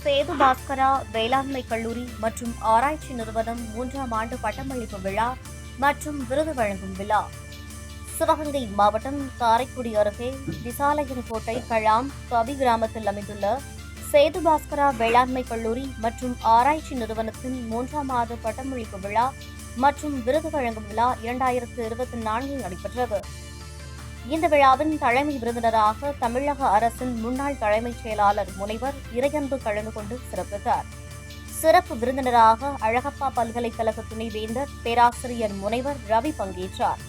சேது பாஸ்கரா வேளாண்மை கல்லூரி மற்றும் ஆராய்ச்சி நிறுவனம் 3ஆம் ஆண்டு பட்டமளிப்பு விழா மற்றும் விருது வழங்கும் விழா. சிவகங்கை மாவட்டம் காரைக்குடி அருகே விசாலையன்கோட்டை கழாம் கவி கிராமத்தில் அமைந்துள்ள சேது பாஸ்கரா வேளாண்மை கல்லூரி மற்றும் ஆராய்ச்சி நிறுவனத்தின் 3ஆம் ஆண்டு பட்டமளிப்பு விழா மற்றும் விருது வழங்கும் விழா 2024 நடைபெற்றது. இந்த விழாவின் தலைமை விருந்தினராக தமிழக அரசின் முன்னாள் தலைமைச் செயலாளர் முனைவர் இறையன்பு கலந்து கொண்டு சிறப்பித்தார். சிறப்பு விருந்தினராக அழகப்பா பல்கலைக்கழக துணைவேந்தர் பேராசிரியர் முனைவர் ரவி பங்கேற்றார்.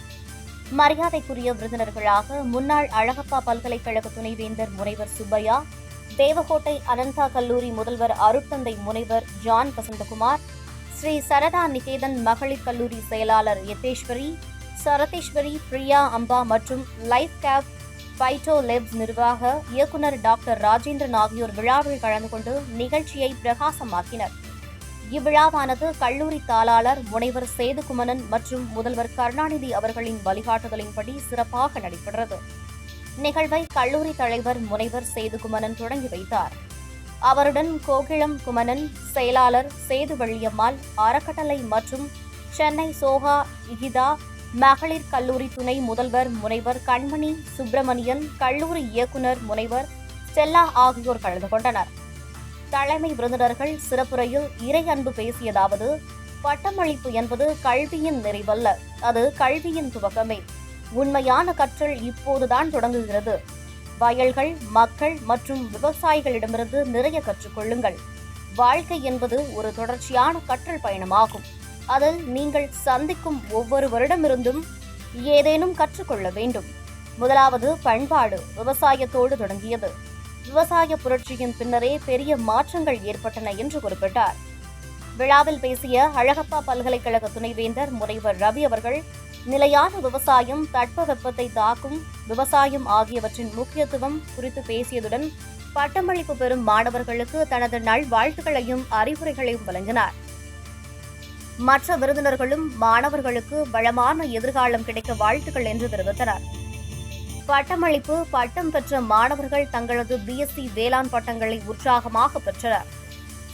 மரியாதைக்குரிய விருந்தினர்களாக முன்னாள் அழகப்பா பல்கலைக்கழக துணைவேந்தர் முனைவர் சுப்பையா, தேவகோட்டை அனந்தா கல்லூரி முதல்வர் அருட்தந்தை முனைவர் ஜான் வசந்தகுமார், ஸ்ரீ சரதா நிகேதன் மகளிர் கல்லூரி செயலாளர் யதேஸ்வரி, சரதேஸ்வரி, பிரியா அம்பா மற்றும் லைஃப் கேப் பைட்டோ லெப்ஸ் நிர்வாக இயக்குநர் டாக்டர் ராஜேந்திரன் ஆகியோர் விழாவில் கலந்து கொண்டு நிகழ்ச்சியை பிரகாசமாக்கினர். இவ்விழாவானது கல்லூரி தாளாளர் முனைவர் சேதுகுமணன் மற்றும் முதல்வர் கருணாநிதி அவர்களின் வழிகாட்டுதலின்படி சிறப்பாக நடைபெற்றது. நிகழ்வை கல்லூரி தலைவர் முனைவர் சேதுகுமணன் தொடங்கி வைத்தார். அவருடன் கோகிளம் குமணன், செயலாளர் சேது வள்ளியம்மாள், அறக்கட்டளை மற்றும் சென்னை சோகா இகிதா மகளிர் கல்லூரி துணை முதல்வர் முனைவர் கண்மணி சுப்பிரமணியன், கல்லூரி இயக்குநர் முனைவர் ஸ்டெல்லா ஆகியோர் கலந்து கொண்டனர். தலைமை விருந்தினர்கள் சிறப்புரையில் இறை அன்பு பேசியதாவது: பட்டமளிப்பு என்பது கல்வியின் நிறைவல்ல, அது கல்வியின் துவக்கமே. உண்மையான கற்றல் இப்போதுதான் தொடங்குகிறது. வயல்கள், மக்கள் மற்றும் விவசாயிகளிடமிருந்து நிறைய கற்றுக்கொள்ளுங்கள். வாழ்க்கை என்பது ஒரு தொடர்ச்சியான கற்றல் பயணமாகும். அதில் நீங்கள் சந்திக்கும் ஒவ்வொருவரிடமிருந்தும் ஏதேனும் கற்றுக்கொள்ள வேண்டும். முதலாவது பண்பாடு விவசாயத்தோடு தொடங்கியது. விவசாய புரட்சியின் பின்னரே பெரிய மாற்றங்கள் ஏற்பட்டன என்று குறிப்பிட்டார். விழாவில் பேசிய அழகப்பா பல்கலைக்கழக துணைவேந்தர் முனைவர் ரவி அவர்கள் நிலையான விவசாயம், தட்பவெப்பத்தை தாக்கும் விவசாயம் ஆகியவற்றின் முக்கியத்துவம் குறித்து பேசியதுடன் பட்டமளிப்பு பெறும் மாணவர்களுக்கு தனது நல்வாழ்த்துக்களையும் அறிவுரைகளையும் வழங்கினார். மற்ற விருந்தினர்களும் மாணவர்களுக்கு வளமான எதிர்காலம் கிடைக்க வாழ்த்துக்கள் என்று தெரிவித்தனர். பட்டமளிப்பு பட்டம் பெற்ற மாணவர்கள் தங்களது பிஎஸ்சி வேளாண் பட்டங்களை உற்சாகமாக பெற்றனர்.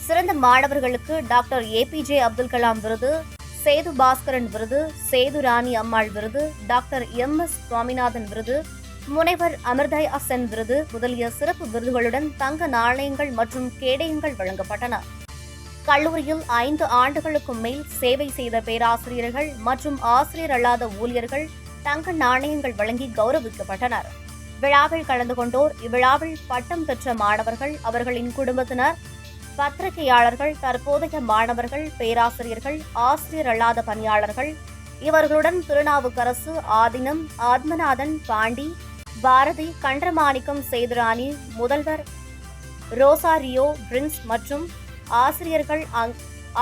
சிறந்த மாணவர்களுக்கு டாக்டர் ஏபிஜே அப்துல் கலாம் விருது, சேது பாஸ்கரன் விருது, சேது ராணி அம்மாள் விருது, டாக்டர் MS சுவாமிநாதன் விருது, முனைவர் அமிர்தயா சென் விருது முதலிய சிறப்பு விருதுகளுடன் தங்க நாணயங்கள் மற்றும் கேடயங்கள் வழங்கப்பட்டன. கல்லூரியில் 5 ஆண்டுகளுக்கும் மேல் சேவை செய்த பேராசிரியர்கள் மற்றும் ஆசிரியர் அல்லாத ஊழியர்கள் தங்க நாணயங்கள் வழங்கி கௌரவிக்கப்பட்டனர். விழாவில் கலந்து கொண்டோர் இவ்விழாவில் பட்டம் பெற்ற மாணவர்கள், அவர்களின் குடும்பத்தினர், பத்திரிகையாளர்கள், தற்போதைய மாணவர்கள், பேராசிரியர்கள், ஆசிரியர் அல்லாத பணியாளர்கள், இவர்களுடன் திருநாவுக்கரசு, ஆதினம், ஆத்மநாதன், பாண்டி, பாரதி, கண்டமாணிக்கம், சேதுராணி, முதல்வர் ரோசாரியோ பிரின்ஸ் மற்றும் ஆசிரியர்கள்,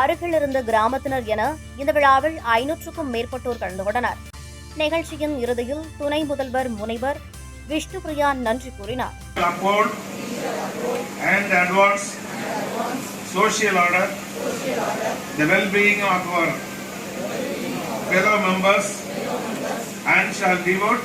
அருகிலிருந்த கிராமத்தினர் என இந்த விழாவில் 500க்கும் மேற்பட்டோர் கலந்து கொண்டனர். நிகழ்ச்சியின் இறுதியில் துணை முதல்வர் முனைவர் விஷ்ணுபிரியா நன்றி கூறினார். Social order, the well-being of our fellow members, and shall devote